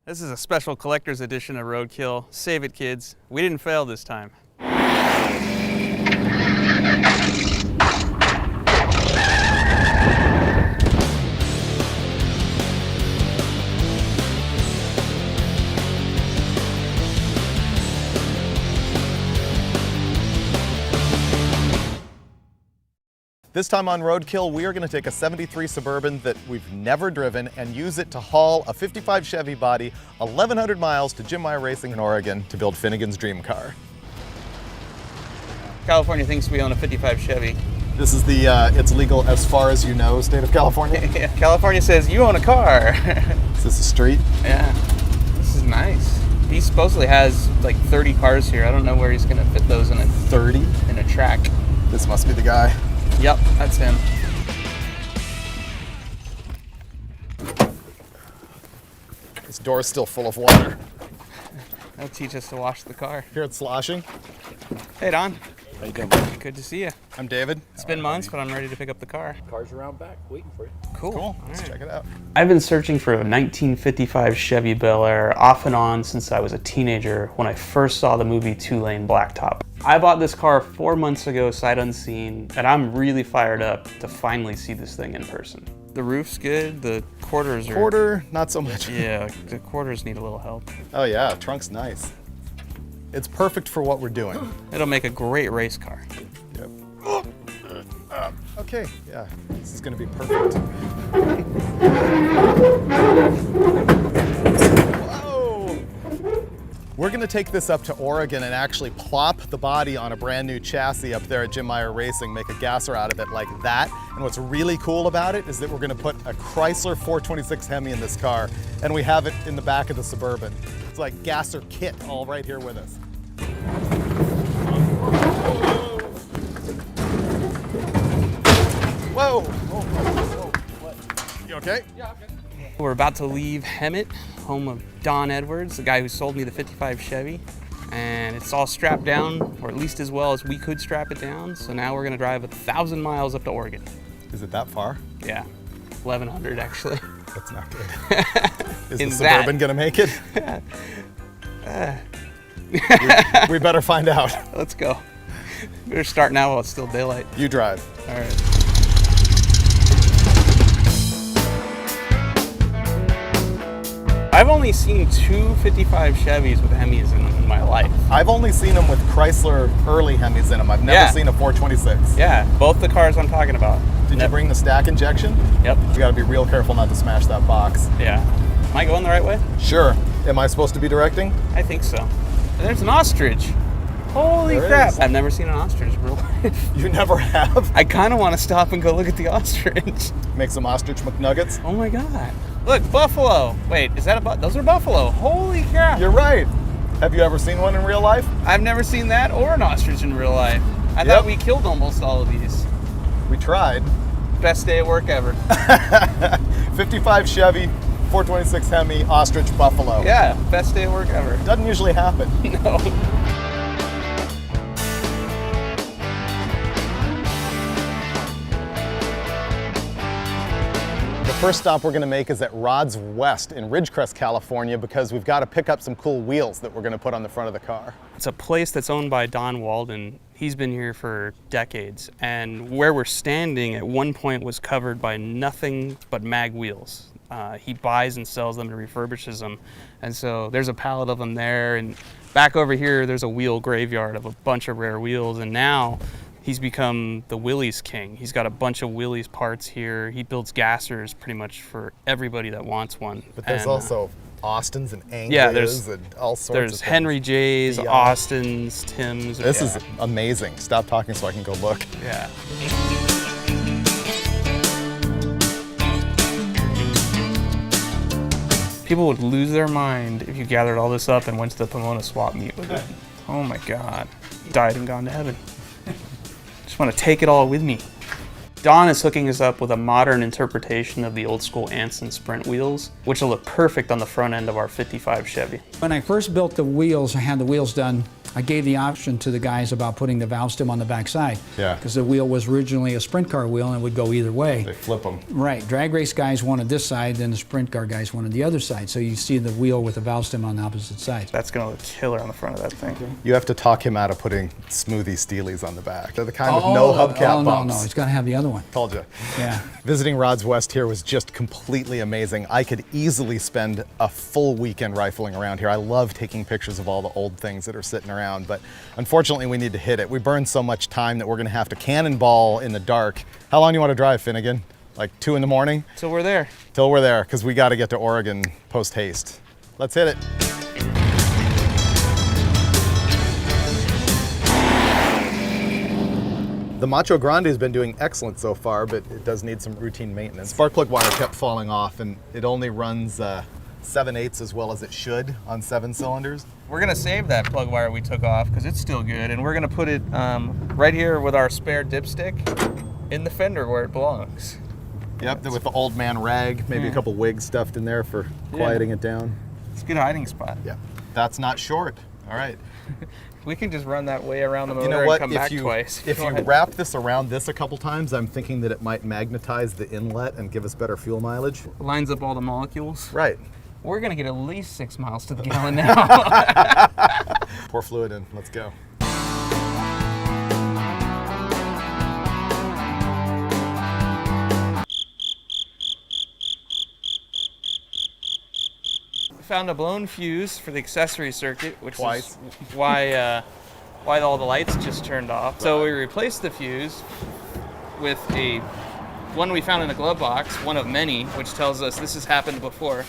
This is a special collector's edition of Roadkill. Save it, kids. We didn't fail this time. This time on Roadkill, we are going to take a 73 Suburban that we've never driven and use it to haul a 55 Chevy body 1,100 miles to Jim Meyer Racing in Oregon to build Finnegan's dream car. California thinks we own a 55 Chevy. This is the it's legal as far as you know state of California? Yeah, California says you own a car. Is this a street? Yeah, this is nice. He supposedly has like 30 cars here. I don't know where he's going to fit those in a 30? In a track. This must be the guy. Yep, that's him. This door's still full of water. They'll teach us to wash the car. Here it's sloshing. Hey, Don. How you doing? Good to see you. I'm David. It's been months, but I'm ready to pick up the car. Car's around back, waiting for you. Cool. Let's check it out. I've been searching for a 1955 Chevy Bel Air off and on since I was a teenager when I first saw the movie Two-Lane Blacktop. I bought this car 4 months ago, sight unseen, and I'm really fired up to finally see this thing in person. The roof's good, the quarters are... Quarter, not so much. Yeah, the quarters need a little help. Oh yeah, trunk's nice. It's perfect for what we're doing. It'll make a great race car. Yep. Okay, yeah, this is gonna be perfect. Whoa! We're gonna take this up to Oregon and actually plop the body on a brand new chassis up there at Jim Meyer Racing, make a gasser out of it like that. And what's really cool about it is that we're gonna put a Chrysler 426 Hemi in this car, and we have it in the back of the Suburban. It's like gasser kit all right here with us. Whoa! Whoa. What? You okay? Yeah, okay. We're about to leave Hemi, home of Don Edwards, the guy who sold me the 55 Chevy. And it's all strapped down, or at least as well as we could strap it down. So now we're gonna drive 1,000 miles up to Oregon. Is it that far? Yeah, 1,100 actually. That's not good. Is the Suburban gonna make it? we better find out. Let's go. Better start now while it's still daylight. You drive. All right. I've only seen two 55 Chevys with Hemis in my life. I've only seen them with Chrysler early Hemis in them. I've never seen a 426. Yeah, both the cars I'm talking about. Did you bring the stack injection? Yep. You gotta be real careful not to smash that box. Yeah. Am I going the right way? Sure. Am I supposed to be directing? I think so. And there's an ostrich. Holy crap. I've never seen an ostrich in real life. You never have? I kind of want to stop and go look at the ostrich. Make some ostrich McNuggets? Oh my God. Look, buffalo. Wait, is that those are buffalo. Holy crap. You're right. Have you ever seen one in real life? I've never seen that or an ostrich in real life. I thought we killed almost all of these. We tried. Best day at work ever. 55 Chevy, 426 Hemi, ostrich, buffalo. Yeah, best day at work ever. Doesn't usually happen. No. The first stop we're going to make is at Rod's West in Ridgecrest, California, because we've got to pick up some cool wheels that we're going to put on the front of the car. It's a place that's owned by Don Walden. He's been here for decades, and where we're standing at one point was covered by nothing but mag wheels. He buys and sells them and refurbishes them, and so there's a pallet of them there, and back over here there's a wheel graveyard of a bunch of rare wheels, and now he's become the Willys king. He's got a bunch of Willys parts here. He builds gassers pretty much for everybody that wants one. But there's also Austins and Angles and all sorts of There's things. Henry J's, Austins, Tim's. This is amazing. Stop talking so I can go look. Yeah. People would lose their mind if you gathered all this up and went to the Pomona swap meet with it. Oh my God. Died and gone to heaven. Just want to take it all with me. Don is hooking us up with a modern interpretation of the old school Anson Sprint wheels, which will look perfect on the front end of our 55 Chevy. When I first built the wheels, I had the wheels done I gave the option to the guys about putting the valve stem on the back side. Yeah. Because the wheel was originally a sprint car wheel and it would go either way. They flip them. Right. Drag race guys wanted this side, then the sprint car guys wanted the other side. So you see the wheel with the valve stem on the opposite side. That's gonna look killer on the front of that thing. You have to talk him out of putting smoothie steelies on the back. They're the kind with no hubcap no, bumps. no, he's got to have the other one. Told you. Yeah. Visiting Rods West here was just completely amazing. I could easily spend a full weekend rifling around here. I love taking pictures of all the old things that are sitting around, but unfortunately we need to hit it. We burned so much time that we're gonna have to cannonball in the dark. How long do you want to drive, Finnegan? Like 2 in the morning? Till we're there. Till we're there, because we got to get to Oregon post haste. Let's hit it. The Macho Grande has been doing excellent so far, but it does need some routine maintenance. Spark plug wire kept falling off, and it only runs 7/8 as well as it should on 7 cylinders. We're gonna save that plug wire we took off because it's still good, and we're gonna put it right here with our spare dipstick in the fender where it belongs. Yep, with the old man rag, maybe a couple wigs stuffed in there for quieting it down. It's a good hiding spot. Yeah, that's not short. All right. We can just run that way around the motor You know what? and come back twice. If you wrap this around this a couple times, I'm thinking that it might magnetize the inlet and give us better fuel mileage. Lines up all the molecules. Right. We're gonna get at least 6 miles to the gallon now. Pour fluid in. Let's go. Found a blown fuse for the accessory circuit, which Twice. is why all the lights just turned off. So we replaced the fuse with one we found in a glove box, one of many, which tells us this has happened before.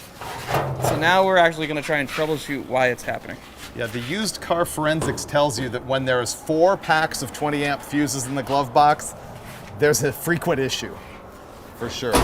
So now we're actually going to try and troubleshoot why it's happening. Yeah, the used car forensics tells you that when there's 4 packs of 20 amp fuses in the glove box, there's a frequent issue, for sure.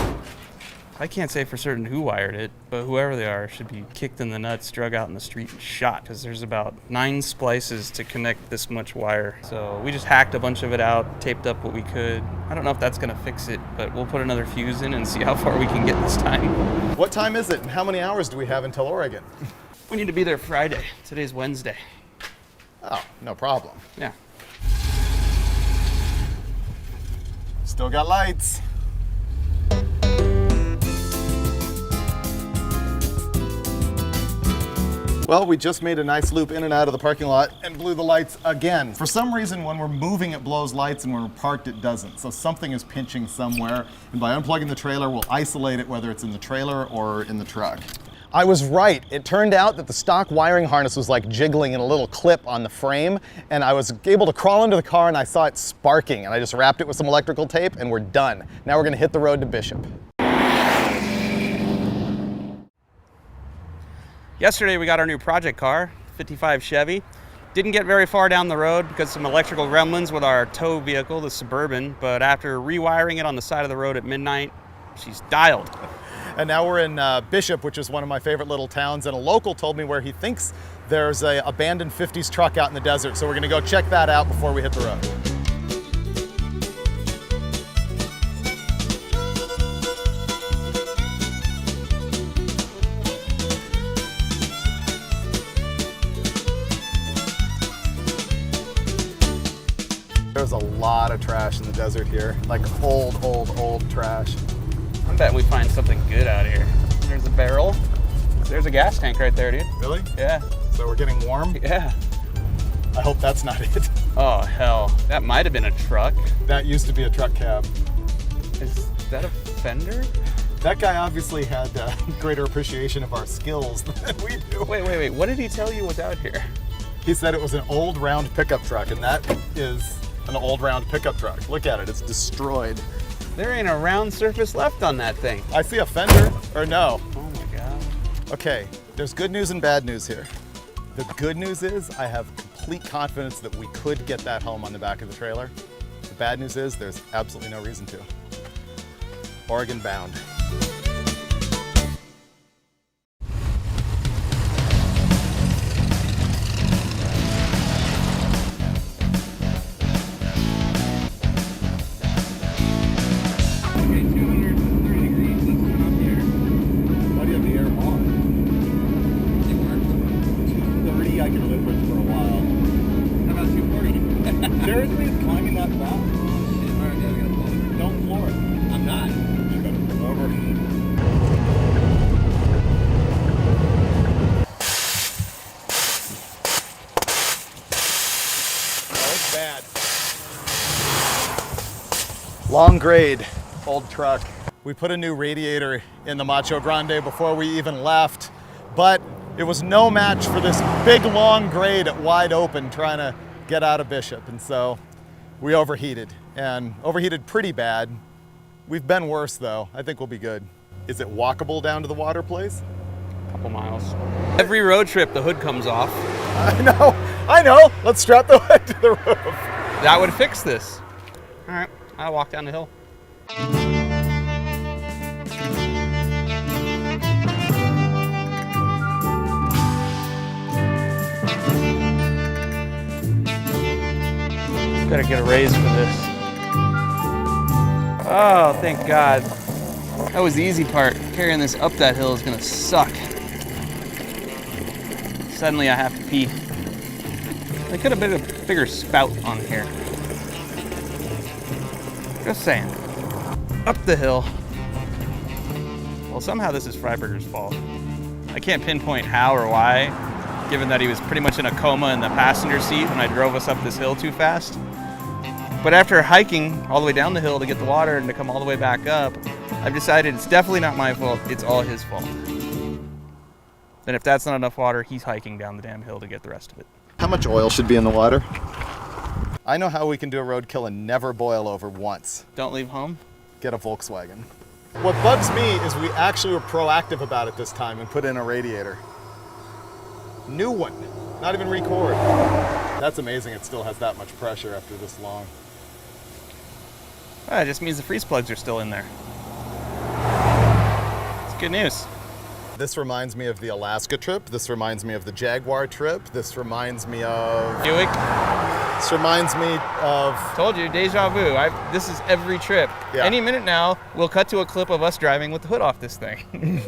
I can't say for certain who wired it, but whoever they are should be kicked in the nuts, drug out in the street, and shot, because there's about 9 splices to connect this much wire. So we just hacked a bunch of it out, taped up what we could. I don't know if that's going to fix it, but we'll put another fuse in and see how far we can get this time. What time is it, and how many hours do we have until Oregon? We need to be there Friday. Today's Wednesday. Oh, no problem. Yeah. Still got lights. Well, we just made a nice loop in and out of the parking lot and blew the lights again. For some reason, when we're moving, it blows lights, and when we're parked, it doesn't. So something is pinching somewhere, and by unplugging the trailer, we'll isolate it, whether it's in the trailer or in the truck. I was right. It turned out that the stock wiring harness was like jiggling in a little clip on the frame, and I was able to crawl into the car and I saw it sparking, and I just wrapped it with some electrical tape and we're done. Now we're gonna hit the road to Bishop. Yesterday we got our new project car, 55 Chevy. Didn't get very far down the road because some electrical gremlins with our tow vehicle, the Suburban, but after rewiring it on the side of the road at midnight, she's dialed. And now we're in Bishop, which is one of my favorite little towns, and a local told me where he thinks there's an abandoned 50s truck out in the desert, so we're gonna go check that out before we hit the road. There's a lot of trash in the desert here, like old trash. I bet we find something good out here. There's a barrel. There's a gas tank right there, dude. Really? Yeah. So we're getting warm? Yeah. I hope that's not it. Oh, hell. That might have been a truck. That used to be a truck cab. Is that a fender? That guy obviously had greater appreciation of our skills than we do. Wait. What did he tell you was out here? He said it was an old round pickup truck, and that is an old round pickup truck. Look at it, it's destroyed. There ain't a round surface left on that thing. I see a fender, or no. Oh my God. Okay, there's good news and bad news here. The good news is I have complete confidence that we could get that home on the back of the trailer. The bad news is there's absolutely no reason to. Oregon bound. I can live with for a while. Long grade, old truck. We put a new radiator in the Macho Grande before we even left, but it was no match for this big long grade at wide open trying to get out of Bishop. And so we overheated, and overheated pretty bad. We've been worse though. I think we'll be good. Is it walkable down to the water place? Couple miles. Every road trip, the hood comes off. I know. Let's strap the hood to the roof. That would fix this. All right, I'll walk down the hill. Gotta get a raise for this. Oh, thank God. That was the easy part. Carrying this up that hill is gonna suck. Suddenly I have to pee. There could have been a bigger spout on here. Just saying. Up the hill. Well, somehow this is Freiberger's fault. I can't pinpoint how or why, given that he was pretty much in a coma in the passenger seat when I drove us up this hill too fast. But after hiking all the way down the hill to get the water and to come all the way back up, I've decided it's definitely not my fault, it's all his fault. Then if that's not enough water, he's hiking down the damn hill to get the rest of it. How much oil should be in the water? I know how we can do a roadkill and never boil over once. Don't leave home? Get a Volkswagen. What bugs me is we actually were proactive about it this time and put in a radiator. New one, not even record. That's amazing it still has that much pressure after this long. It just means the freeze plugs are still in there. It's good news. This reminds me of the Alaska trip. This reminds me of the Jaguar trip. This reminds me of... Buick. This reminds me of... Told you, deja vu. This is every trip. Yeah. Any minute now, we'll cut to a clip of us driving with the hood off this thing.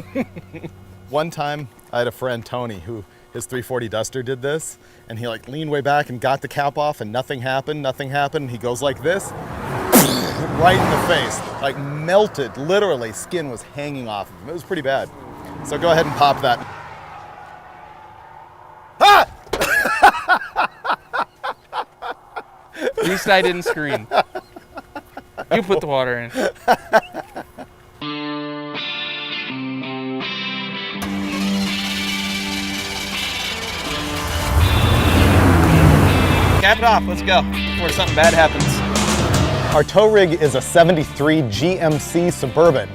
One time, I had a friend, Tony, who his 340 Duster did this, and he like leaned way back and got the cap off and nothing happened. He goes like this, right in the face, like melted, literally, skin was hanging off of him. It was pretty bad. So go ahead and pop that. Ah! At least I didn't scream. You put the water in. Cap it off, let's go, before something bad happens. Our tow rig is a 73 GMC Suburban,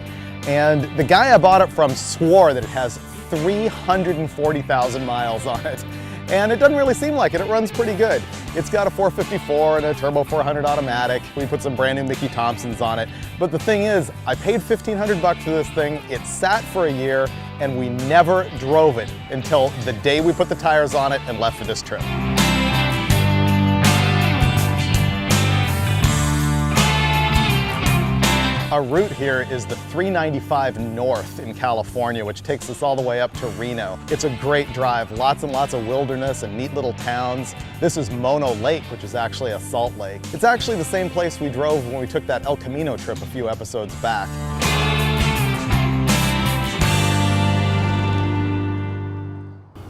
and the guy I bought it from swore that it has 340,000 miles on it. And it doesn't really seem like it. It runs pretty good. It's got a 454 and a turbo 400 automatic. We put some brand new Mickey Thompsons on it. But the thing is, I paid $1,500 for this thing. It sat for a year and we never drove it until the day we put the tires on it and left for this trip. Our route here is the 395 North in California, which takes us all the way up to Reno. It's a great drive, lots and lots of wilderness and neat little towns. This is Mono Lake, which is actually a salt lake. It's actually the same place we drove when we took that El Camino trip a few episodes back.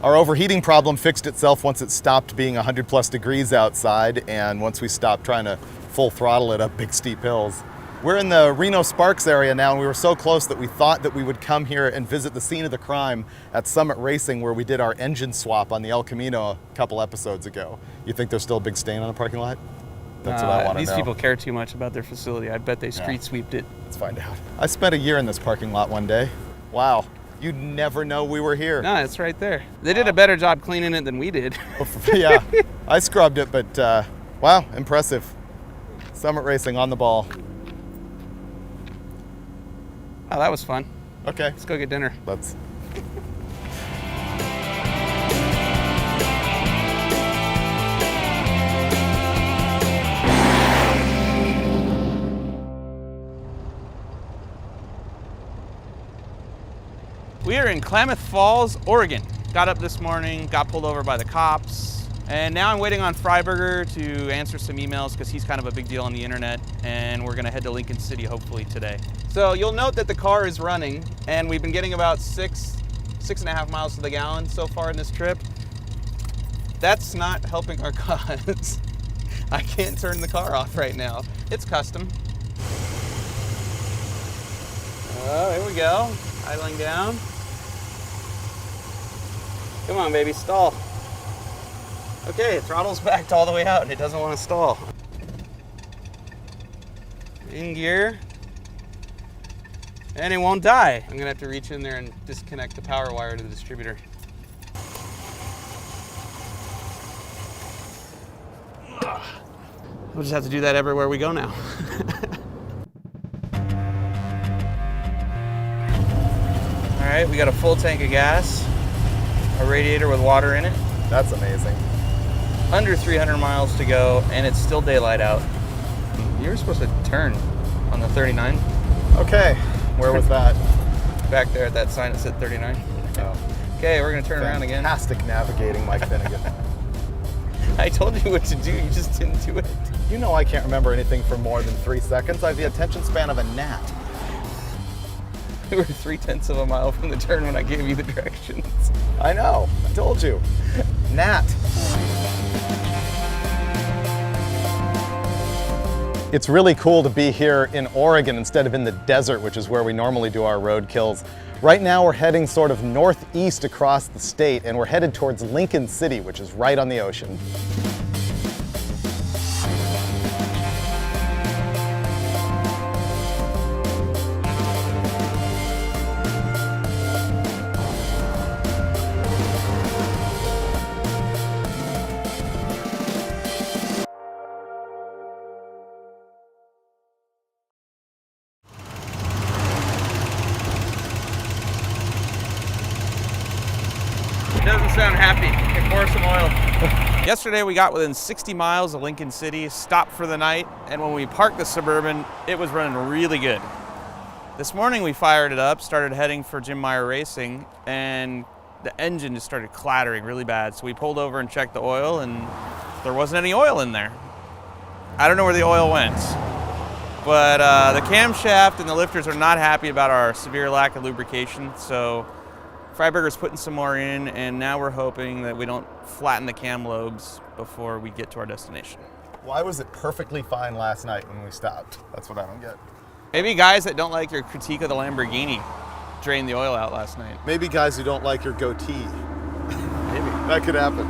Our overheating problem fixed itself once it stopped being 100+ degrees outside and once we stopped trying to full throttle it up big steep hills. We're in the Reno Sparks area now, and we were so close that we thought that we would come here and visit the scene of the crime at Summit Racing, where we did our engine swap on the El Camino a couple episodes ago. You think there's still a big stain on the parking lot? That's what I want to know. These people care too much about their facility. I bet they street sweeped it. Let's find out. I spent a year in this parking lot one day. Wow, you'd never know we were here. No, it's right there. They did a better job cleaning it than we did. Yeah, I scrubbed it, but wow, impressive. Summit Racing on the ball. Oh, that was fun. Okay. Let's go get dinner. Let's. We are in Klamath Falls, Oregon. Got up this morning, got pulled over by the cops, and now I'm waiting on Freiberger to answer some emails because he's kind of a big deal on the internet, and we're gonna head to Lincoln City hopefully today. So you'll note that the car is running, and we've been getting about 6.5 miles to the gallon so far in this trip. That's not helping our cause. I can't turn the car off right now. It's custom. Oh, here we go. Idling down. Come on, baby, stall. Okay, throttle's backed all the way out and it doesn't want to stall. In gear. And it won't die. I'm gonna have to reach in there and disconnect the power wire to the distributor. We'll just have to do that everywhere we go now. All right, we got a full tank of gas, a radiator with water in it. That's amazing. Under 300 miles to go, and it's still daylight out. You were supposed to turn on the 39. Okay, where was that? Back there at that sign that said 39. Oh. Okay, we're gonna turn around again. Fantastic navigating, Mike Finnegan. I told you what to do, you just didn't do it. You know I can't remember anything for more than 3 seconds. I have the attention span of a gnat. We were 3/10 of a mile from the turn when I gave you the directions. I know, I told you. Gnat. It's really cool to be here in Oregon instead of in the desert, which is where we normally do our road kills. Right now we're heading sort of northeast across the state, and we're headed towards Lincoln City, which is right on the ocean. Doesn't sound happy. Can pour some oil. Yesterday we got within 60 miles of Lincoln City, stopped for the night, and when we parked the Suburban, it was running really good. This morning we fired it up, started heading for Jim Meyer Racing, and the engine just started clattering really bad. So we pulled over and checked the oil, and there wasn't any oil in there. I don't know where the oil went, but the camshaft and the lifters are not happy about our severe lack of lubrication, so Freiberger's putting some more in, and now we're hoping that we don't flatten the cam lobes before we get to our destination. Why was it perfectly fine last night when we stopped? That's what I don't get. Maybe guys that don't like your critique of the Lamborghini drained the oil out last night. Maybe guys who don't like your goatee. Maybe. That could happen.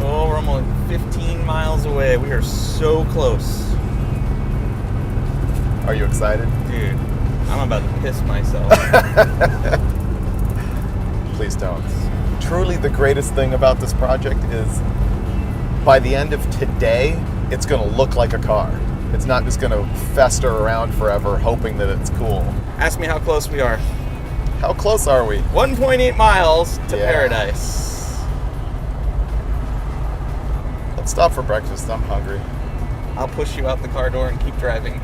Oh, we're almost 15 miles away. We are so close. Are you excited? Dude, I'm about to piss myself. Please don't. Truly the greatest thing about this project is by the end of today, it's going to look like a car. It's not just going to fester around forever hoping that it's cool. Ask me how close we are. How close are we? 1.8 miles to paradise. Let's stop for breakfast. I'm hungry. I'll push you out the car door and keep driving.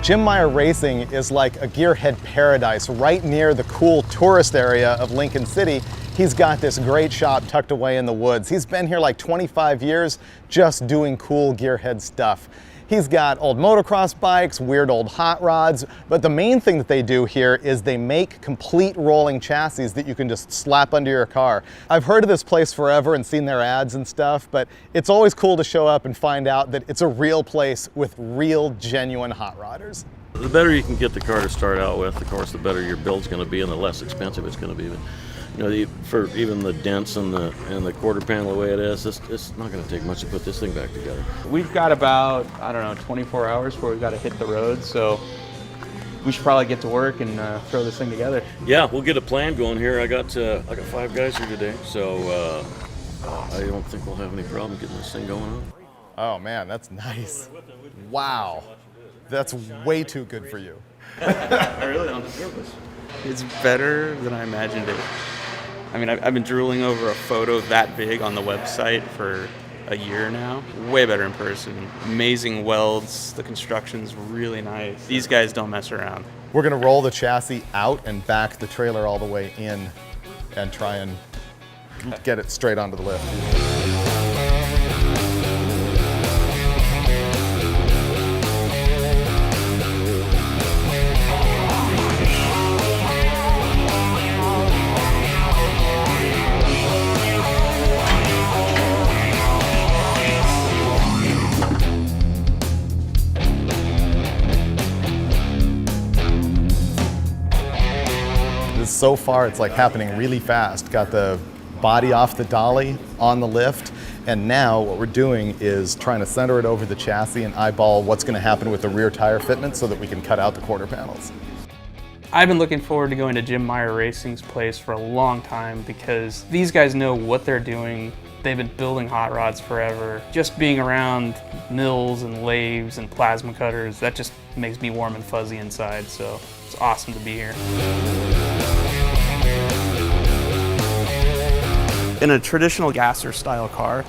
Jim Meyer Racing is like a gearhead paradise right near the cool tourist area of Lincoln City. He's got this great shop tucked away in the woods. He's been here like 25 years just doing cool gearhead stuff. He's got old motocross bikes, weird old hot rods, but the main thing that they do here is they make complete rolling chassis that you can just slap under your car. I've heard of this place forever and seen their ads and stuff, but it's always cool to show up and find out that it's a real place with real, genuine hot rodders. The better you can get the car to start out with, of course, the better your build's going to be and the less expensive it's going to be. But, you know, for even the dents and the quarter panel the way it is, it's not going to take much to put this thing back together. We've got about, I don't know, 24 hours before we've got to hit the road, so we should probably get to work and throw this thing together. Yeah, we'll get a plan going here. I got 5 guys here today, so I don't think we'll have any problem getting this thing going on. Oh man, that's nice. Wow. That's way too good for you. I really don't deserve this. It's better than I imagined it. I mean, I've been drooling over a photo that big on the website for a year now. Way better in person. Amazing welds. The construction's really nice. These guys don't mess around. We're gonna roll the chassis out and back the trailer all the way in and try and get it straight onto the lift. so far it's like happening really fast. Got the body off the dolly on the lift, and now what we're doing is trying to center it over the chassis and eyeball what's going to happen with the rear tire fitment so that we can cut out the quarter panels. I've been looking forward to going to Jim Meyer Racing's place for a long time because these guys know what they're doing. They've been building hot rods forever. Just being around mills and lathes and plasma cutters, that just makes me warm and fuzzy inside, so it's awesome to be here. In a traditional gasser style car,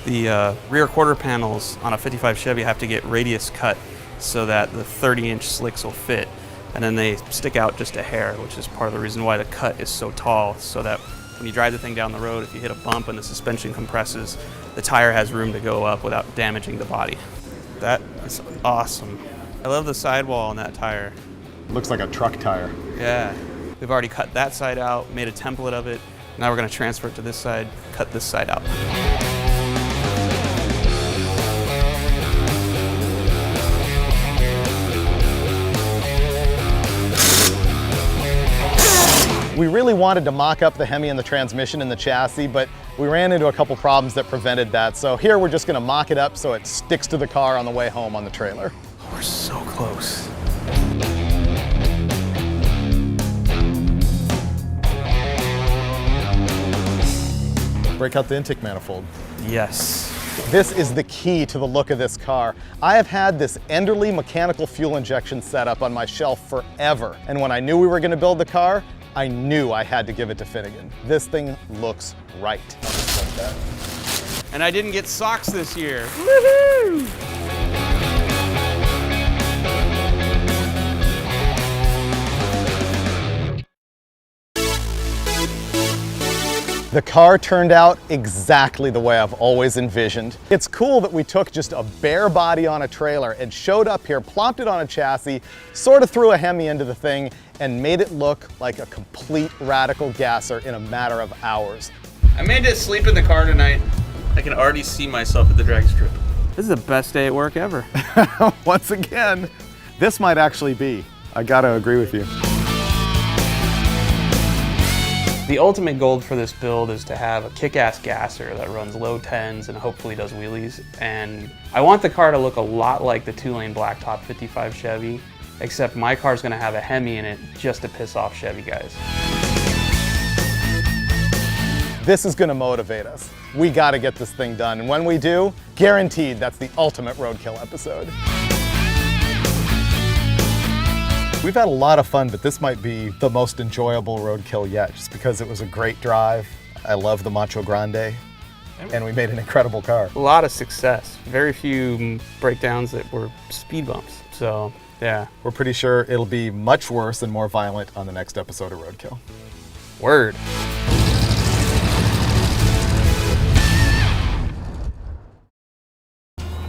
the rear quarter panels on a 55 Chevy have to get radius cut so that the 30-inch slicks will fit. And then they stick out just a hair, which is part of the reason why the cut is so tall, so that when you drive the thing down the road, if you hit a bump and the suspension compresses, the tire has room to go up without damaging the body. That is awesome. I love the sidewall on that tire. Looks like a truck tire. Yeah. We've already cut that side out, made a template of it. Now we're going to transfer it to this side, cut this side out. We really wanted to mock up the Hemi and the transmission and the chassis, but we ran into a couple problems that prevented that. So here we're just gonna mock it up so it sticks to the car on the way home on the trailer. We're so close. Break out the intake manifold. Yes. This is the key to the look of this car. I have had this Enderly mechanical fuel injection setup on my shelf forever. And when I knew we were gonna build the car, I knew I had to give it to Finnegan. This thing looks right. And I didn't get socks this year. Woohoo! The car turned out exactly the way I've always envisioned. It's cool that we took just a bare body on a trailer and showed up here, plopped it on a chassis, sort of threw a Hemi into the thing, and made it look like a complete radical gasser in a matter of hours. I made it sleep in the car tonight. I can already see myself at the drag strip. This is the best day at work ever. Once again, this might actually be. I gotta agree with you. The ultimate goal for this build is to have a kick-ass gasser that runs low tens and hopefully does wheelies. And I want the car to look a lot like the two-lane blacktop 55 Chevy, except my car's gonna have a Hemi in it just to piss off Chevy guys. This is gonna motivate us. We gotta get this thing done. And when we do, guaranteed that's the ultimate Roadkill episode. We've had a lot of fun, but this might be the most enjoyable Roadkill yet, just because it was a great drive. I love the Macho Grande, and we made an incredible car. A lot of success. Very few breakdowns that were speed bumps. So, yeah. We're pretty sure it'll be much worse and more violent on the next episode of Roadkill. Word.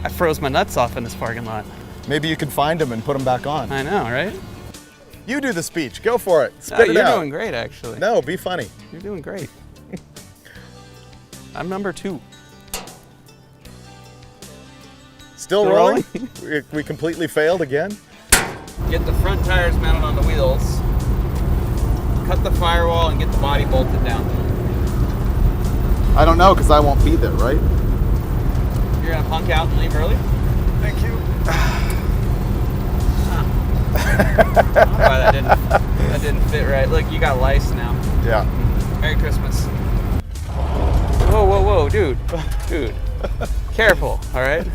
I froze my nuts off in this parking lot. Maybe you can find them and put them back on. I know, right? You do the speech. Go for it. No, Spit it you're out. doing great, actually. No, be funny. You're doing great. I'm number 2. Still rolling? We completely failed again? Get the front tires mounted on the wheels. Cut the firewall and get the body bolted down. I don't know, because I won't be there, right? You're gonna punk out and leave early? Thank you. That didn't fit right. Look, you got lice now. Yeah. Merry Christmas. Whoa, whoa, whoa, dude. Dude. Careful, all right?